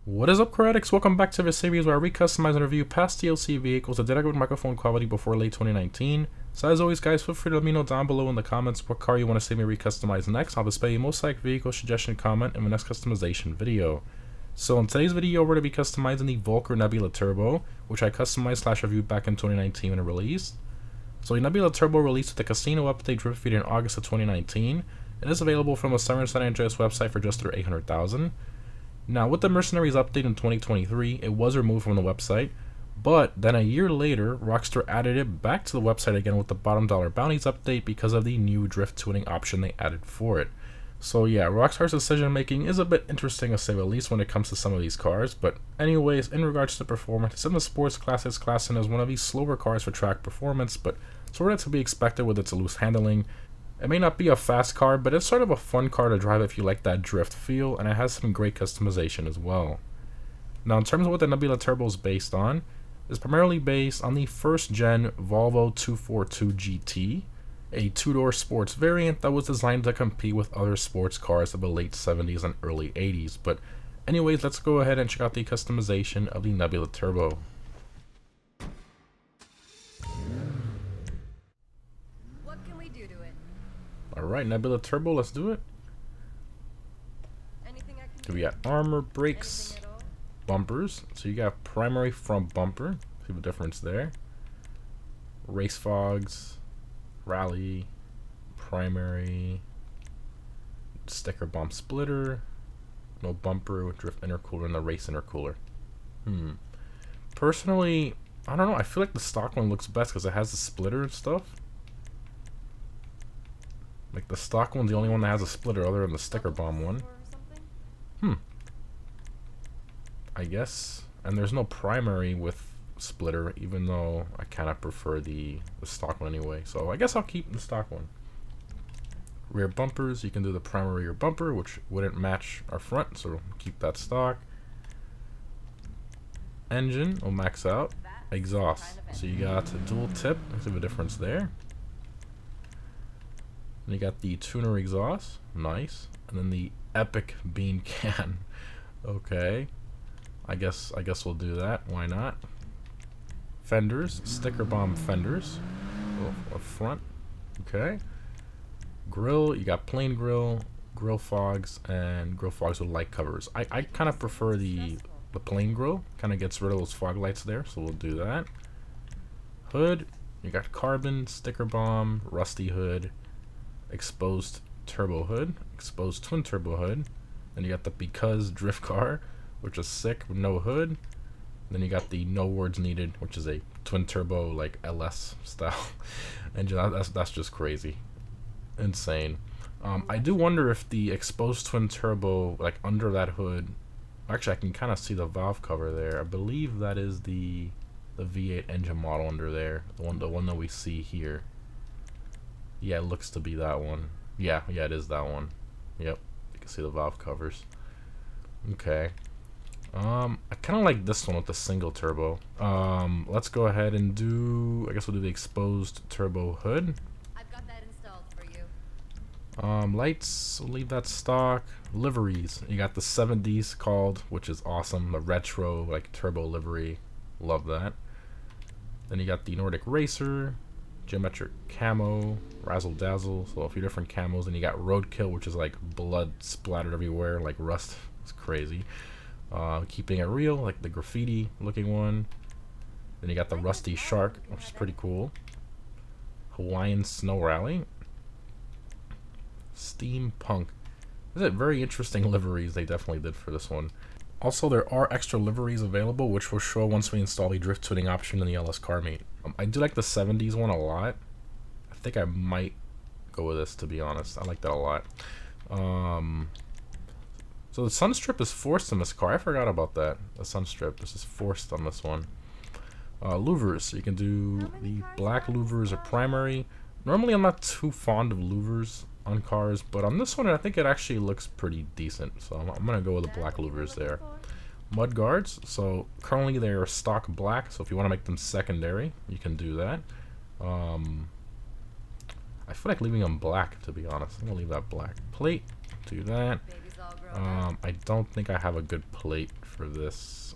What is up, Critics? Welcome back to the series where I recustomize and review past DLC vehicles that did have good microphone quality before late 2019. So as always, guys, feel free to let me know down below in the comments what car you want to see me recustomize next. I'll display your most liked vehicle suggestion comment in the next customization video. So in today's video, we're going to be customizing the Vulcar Nebula Turbo, which I customized / reviewed back in 2019 when it released. So the Nebula Turbo released with the Casino Update Drift Feed in August of 2019. It is available from a Southern San Andreas website for just under $800,000. Now, with the Mercenaries update in 2023, it was removed from the website, but then a year later, Rockstar added it back to the website again with the bottom dollar bounties update because of the new drift tuning option they added for it. So yeah, Rockstar's decision making is a bit interesting to say the least when it comes to some of these cars, but anyways, in regards to performance, it's in the Sports Classics class and is one of these slower cars for track performance, but sort of to be expected with its loose handling. It may not be a fast car, but it's sort of a fun car to drive if you like that drift feel, and it has some great customization as well. Now, in terms of what the Nebula Turbo is based on, it's primarily based on the first-gen Volvo 242 GT, a two-door sports variant that was designed to compete with other sports cars of the late 70s and early 80s. But anyways, let's go ahead and check out the customization of the Nebula Turbo. Alright, Nebula Turbo, let's do it. So we got armor, brakes, bumpers. So you got primary front bumper. See the difference there. Race fogs, rally, primary, sticker bomb splitter, no bumper, drift intercooler, and the race intercooler. Personally, I don't know. I feel like the stock one looks best because it has the splitter and stuff. Like, the stock one's the only one that has a splitter other than the sticker bomb one. I guess. And there's no primary with splitter, even though I kind of prefer the stock one anyway. So I guess I'll keep the stock one. Rear bumpers, you can do the primary rear bumper, which wouldn't match our front, so keep that stock. Engine will max out. Exhaust. So you got a dual tip. Let's have a difference there. And you got the tuner exhaust, nice, and then the epic bean can. Okay, I guess we'll do that. Why not? Fenders, sticker bomb fenders, up front. Okay. Grill, you got plain grill, grill fogs, and grill fogs with light covers. I kind of prefer the plain grill. Kind of gets rid of those fog lights there, so we'll do that. Hood, you got carbon, sticker bomb, rusty hood. Exposed turbo hood, exposed twin turbo hood. Then you got the because drift car, which is sick with no hood. Then you got the no words needed, which is a twin turbo like LS style engine. That's just crazy, insane. I do wonder if the exposed twin turbo, like under that hood, actually I can kind of see the valve cover there. I believe that is the V8 engine model under there, the one that we see here. Yeah, it looks to be that one. Yeah, it is that one. Yep, you can see the valve covers. Okay. I kind of like this one with the single turbo. Let's go ahead and do, I guess we'll do the exposed turbo hood. I've got that installed for you. Lights, we'll leave that stock. Liveries, you got the 70s called, which is awesome. The retro, like, turbo livery. Love that. Then you got the Nordic Racer. Geometric camo, razzle dazzle, so a few different camos. And you got roadkill, which is like blood splattered everywhere, like rust. It's crazy. Keeping it real, like the graffiti looking one. Then you got the rusty shark, which is pretty cool. Hawaiian snow rally. Steampunk. These are very interesting liveries they definitely did for this one. Also, there are extra liveries available, which we'll show once we install the drift tuning option in the LS car meet. I do like the 70s one a lot. I think I might go with this, to be honest. I like that a lot. So the sun strip is forced in this car. I forgot about that. The sun strip. This is forced on this one. Louvers. So you can do the black louvers or primary. Normally, I'm not too fond of louvers on cars, but on this one, I think it actually looks pretty decent. So I'm going to go with the black louvers there. Mud guards, so currently they are stock black, so if you want to make them secondary, you can do that. I feel like leaving them black, to be honest. I'm going to leave that black. Plate, do that. I don't think I have a good plate for this.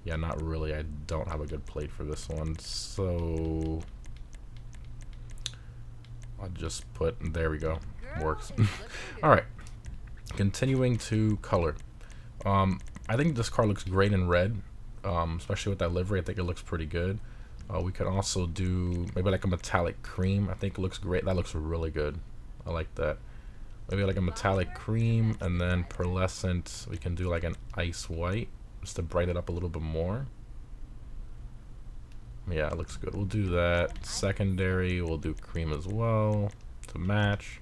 Yeah, not really. I don't have a good plate for this one, so I'll just put, there we go, works. Alright, continuing to color. I think this car looks great in red, especially with that livery. I think it looks pretty good. We could also do maybe like a metallic cream. I think it looks great. That looks really good. I like that. Maybe like a metallic cream, and then pearlescent. We can do like an ice white just to brighten it up a little bit more. Yeah, it looks good. We'll do that. Secondary, we'll do cream as well to match.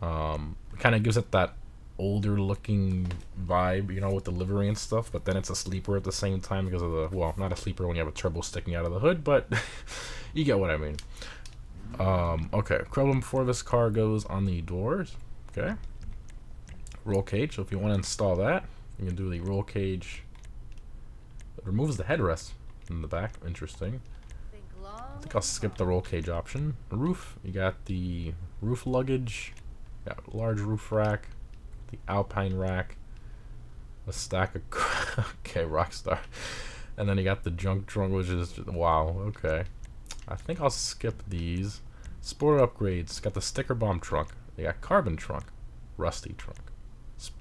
Kind of gives it that older looking vibe, you know, with the livery and stuff, but then it's a sleeper at the same time because of the, well, not a sleeper when you have a turbo sticking out of the hood, but you get what I mean. Okay, problem before this car goes on the doors. Okay, roll cage. So if you want to install that, you can do the roll cage. It removes the headrest in the back. Interesting. I think I'll skip the roll cage option. The roof, you got the roof luggage, got large roof rack, the Alpine rack, a stack of okay, Rockstar, and then you got the junk trunk, which is just, wow. Okay, I think I'll skip these. Sport upgrades, got the sticker bomb trunk, they got carbon trunk, rusty trunk.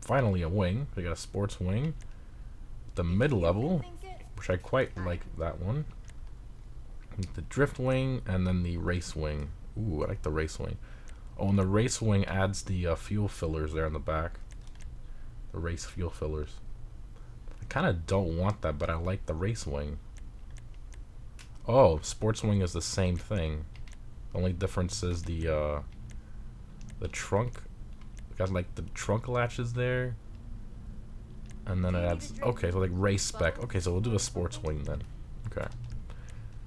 Finally a wing, they got a sports wing, the mid-level, which I quite like that one. The drift wing, and then the race wing. Ooh, I like the race wing. Oh, and the race wing adds the fuel fillers there in the back. The race fuel fillers. I kind of don't want that, but I like the race wing. Oh, sports wing is the same thing. The only difference is the trunk. It got like the trunk latches there. And then it adds, okay, so like race spec. Okay, so we'll do a sports wing then. Okay.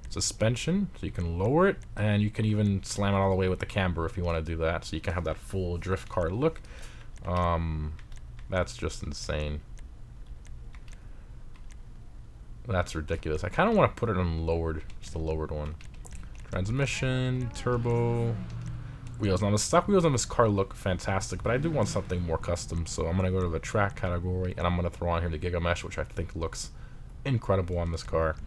Suspension, so you can lower it, and you can even slam it all the way with the camber if you want to do that, so you can have that full drift car look. That's just insane. That's ridiculous. I kind of want to put it on lowered, just the lowered one. Transmission, turbo, wheels. Now the stock wheels on this car look fantastic, but I do want something more custom, so I'm going to go to the track category, and I'm going to throw on here the Giga Mesh, which I think looks incredible on this car.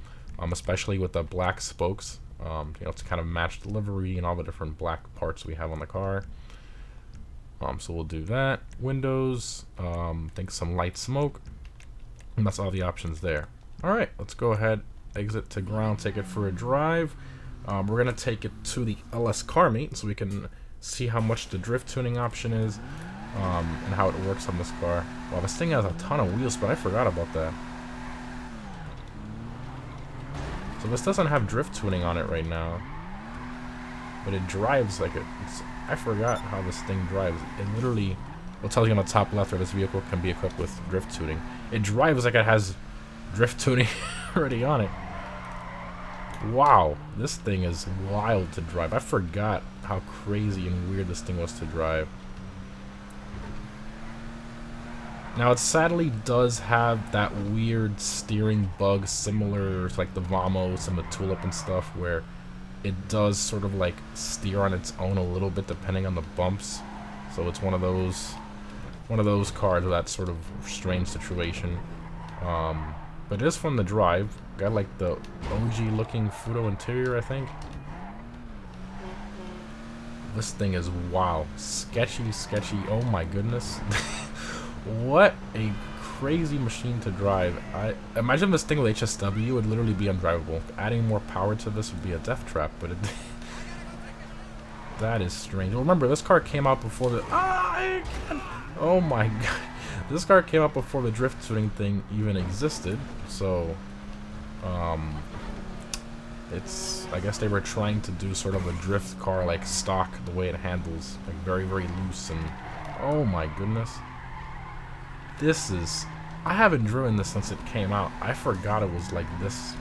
Especially with the black spokes, you know, to kind of match the livery and all the different black parts we have on the car. So we'll do that. Windows, think some light smoke, and that's all the options there. All right, let's go ahead, exit to ground, take it for a drive. We're gonna take it to the LS car meet so we can see how much the drift tuning option is, and how it works on this car. Wow, this thing has a ton of wheels, but I forgot about that. So this doesn't have drift tuning on it right now, but it drives like I forgot how this thing drives. It literally will tell you on the top left where this vehicle can be equipped with drift tuning. It drives like it has drift tuning already on it. Wow, this thing is wild to drive. I forgot how crazy and weird this thing was to drive. Now it sadly does have that weird steering bug similar to like the Vamos and the Tulip and stuff, where it does sort of like steer on its own a little bit depending on the bumps. So it's one of those cars with that sort of strange situation. But it is fun to drive. Got like the OG looking Fudo interior, I think. This thing is wow, sketchy. Oh my goodness. What a crazy machine to drive. I imagine this thing with HSW would literally be undrivable. Adding more power to this would be a death trap, but that is strange. Well, remember, this car came out before the oh my god. This car came out before the drift tuning thing even existed. So it's, I guess they were trying to do sort of a drift car like stock, the way it handles, like very loose, and oh my goodness. This is, I haven't driven this since it came out. I forgot it was like this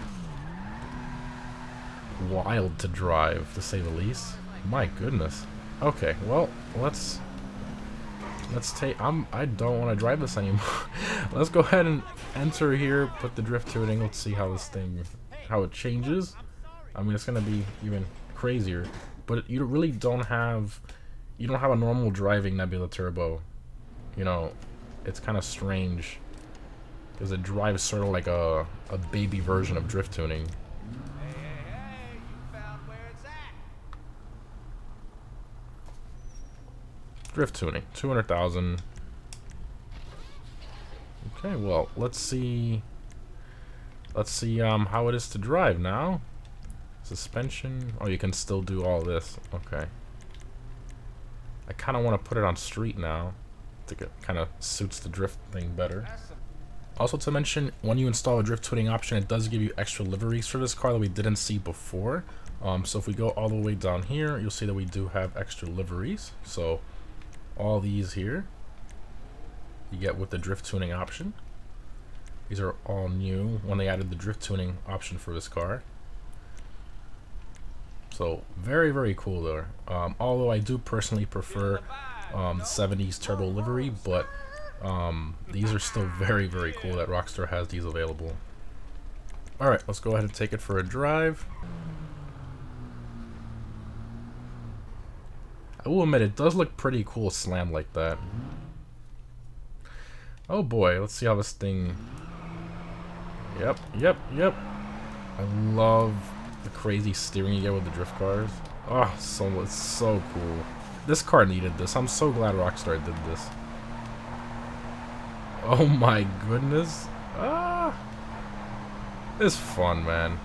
wild to drive, to say the least. My goodness. Okay, well, let's take, I don't want to drive this anymore. Let's go ahead and enter here, put the drift tuning. Let's see how this thing, how it changes. I mean, it's going to be even crazier, but you really don't have, you don't have a normal driving Nebula Turbo. You know, it's kind of strange because it drives sort of like a baby version of drift tuning. Hey, you found where it's at. Drift tuning, 200,000. Okay, well, let's see. Let's see how it is to drive now. Suspension. Oh, you can still do all this. Okay. I kind of want to put it on street now. I think it kind of suits the drift thing better. Also to mention, when you install a drift tuning option, it does give you extra liveries for this car that we didn't see before. So if we go all the way down here, you'll see that we do have extra liveries. So all these here, you get with the drift tuning option. These are all new when they added the drift tuning option for this car. So very, very cool there. Although I do personally prefer the 70s turbo livery, but these are still very, very cool that Rockstar has these available. Alright, let's go ahead and take it for a drive. I will admit, it does look pretty cool slammed like that. Oh boy, let's see how this thing... Yep. I love the crazy steering you get with the drift cars. Oh, it's so cool. This car needed this. I'm so glad Rockstar did this. Oh my goodness. It's fun, man.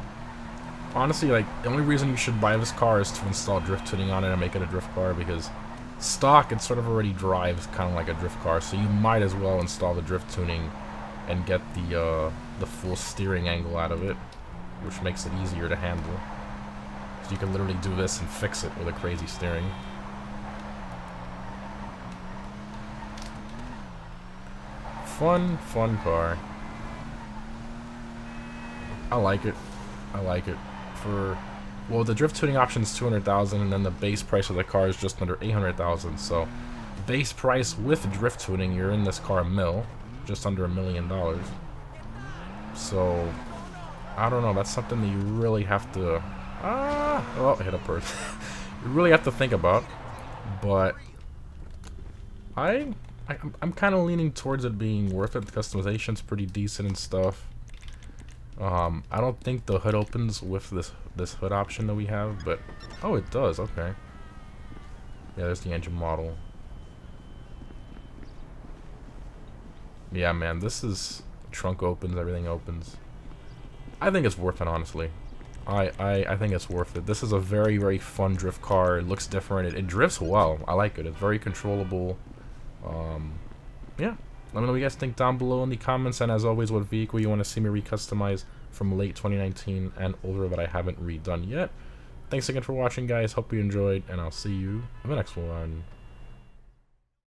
Honestly, like, the only reason you should buy this car is to install drift tuning on it and make it a drift car, because stock, it sort of already drives kind of like a drift car, so you might as well install the drift tuning and get the full steering angle out of it, which makes it easier to handle. So you can literally do this and fix it with a crazy steering. Fun car. I like it. Well, the drift tuning option is 200,000, and then the base price of the car is just under 800,000. So, base price with drift tuning, you're in this car just under $1 million. So, I don't know. That's something that you really have to. Oh, I hit a person. You really have to think about. But I'm kind of leaning towards it being worth it. The customization's pretty decent and stuff. I don't think the hood opens with this hood option that we have, but oh, it does. Okay. Yeah, there's the engine model. Yeah, man, this is trunk opens, everything opens. I think it's worth it, honestly. I think it's worth it. This is a very, very fun drift car. It looks different. It drifts well. I like it. It's very controllable. Yeah. Let me know what you guys think down below in the comments, and as always, what vehicle you want to see me recustomize from late 2019 and older that I haven't redone yet. Thanks again for watching, guys. Hope you enjoyed, and I'll see you in the next one.